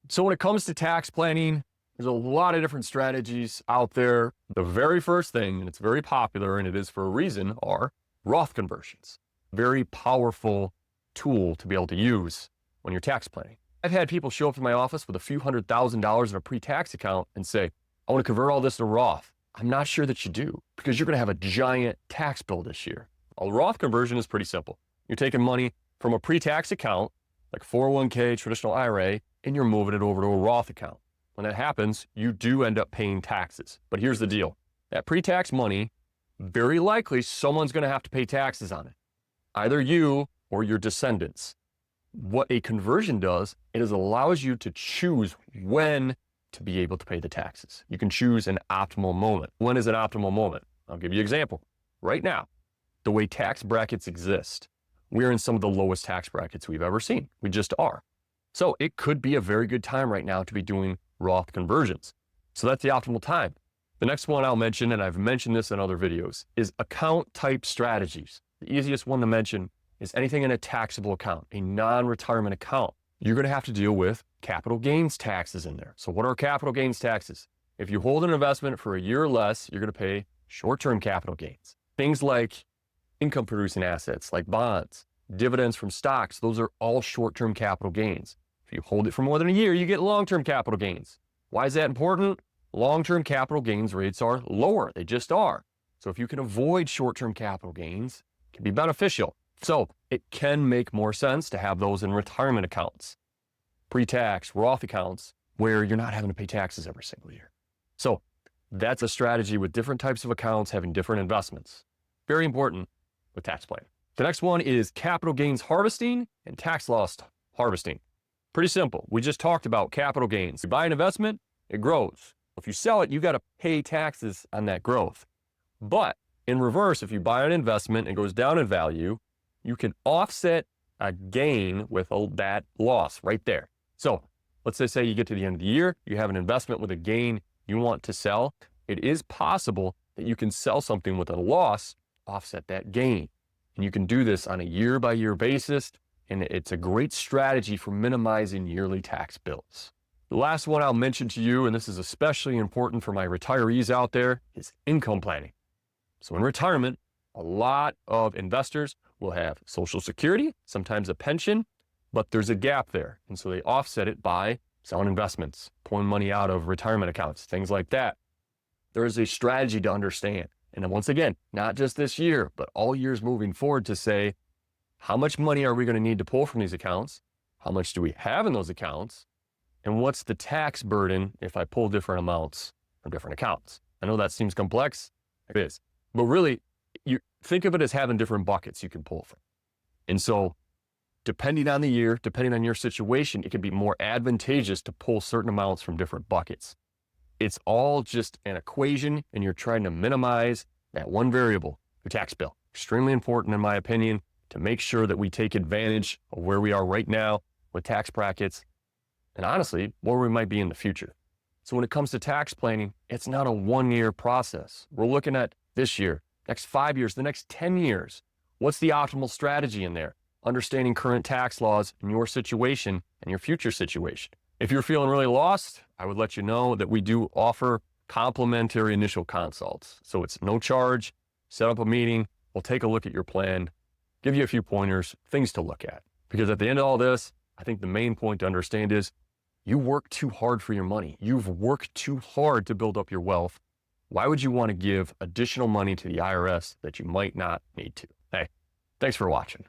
So when it comes to tax planning, there's a lot of different strategies out there. The very first thing, and it's very popular and it is for a reason, are Roth conversions. Very powerful tool to be able to use when you're tax planning. I've had people show up to my office with a few $100,000 in a pre-tax account and say, I want to convert all this to Roth. I'm not sure that you do, because you're going to have a giant tax bill this year. A Roth conversion is pretty simple. You're taking money from a pre-tax account, like 401k, traditional IRA, and you're moving it over to a Roth account. When that happens, you do end up paying taxes. But here's the deal. That pre-tax money, very likely someone's going to have to pay taxes on it. Either you or your descendants. What a conversion does, it allows you to choose when to be able to pay the taxes. You can choose an optimal moment. When is an optimal moment? I'll give you an example. Right now, the way tax brackets exist, we're in some of the lowest tax brackets we've ever seen. We just are. So it could be a very good time right now to be doing Roth conversions. So that's the optimal time. The next one I'll mention, and I've mentioned this in other videos, is account type strategies. The easiest one to mention is anything in a taxable account, a non-retirement account. You're going to have to deal with capital gains taxes in there. So what are capital gains taxes? If you hold an investment for a year or less, you're going to pay short-term capital gains. Things like income producing assets like bonds, dividends from stocks, those are all short-term capital gains. If you hold it for more than a year, you get long-term capital gains. Why is that important? Long-term capital gains rates are lower. They just are. So if you can avoid short-term capital gains, it can be beneficial. So it can make more sense to have those in retirement accounts, pre-tax Roth accounts, where you're not having to pay taxes every single year. So that's a strategy with different types of accounts having different investments. Very important with tax planning. The next one is capital gains harvesting and tax loss harvesting. Pretty simple. We just talked about capital gains. You buy an investment, it grows. If you sell it, you got to pay taxes on that growth. But in reverse, if you buy an investment and it goes down in value, you can offset a gain with that loss right there. So let's just say you get to the end of the year, you have an investment with a gain you want to sell. It is possible that you can sell something with a loss, offset that gain. And you can do this on a year-by-year basis, and it's a great strategy for minimizing yearly tax bills. The last one I'll mention to you, and this is especially important for my retirees out there, is income planning. So in retirement, a lot of investors will have Social Security, sometimes a pension, but there's a gap there. And so they offset it by selling investments, pulling money out of retirement accounts, things like that. There is a strategy to understand. And then once again, not just this year, but all years moving forward, to say, how much money are we going to need to pull from these accounts? How much do we have in those accounts? And what's the tax burden if I pull different amounts from different accounts? I know that seems complex. It is. But really, you think of it as having different buckets you can pull from. And so depending on the year, depending on your situation, it can be more advantageous to pull certain amounts from different buckets. It's all just an equation, and you're trying to minimize that one variable, your tax bill. Extremely important, in my opinion, to make sure that we take advantage of where we are right now with tax brackets, and honestly, where we might be in the future. So when it comes to tax planning, it's not a one-year process. We're looking at this year, next 5 years, the next 10 years. What's the optimal strategy in there? Understanding current tax laws in your situation and your future situation. If you're feeling really lost, I would let you know that we do offer complimentary initial consults. So it's no charge. Set up a meeting. We'll take a look at your plan, give you a few pointers, things to look at. Because at the end of all this, I think the main point to understand is you work too hard for your money. You've worked too hard to build up your wealth. Why would you want to give additional money to the IRS that you might not need to? Hey, thanks for watching.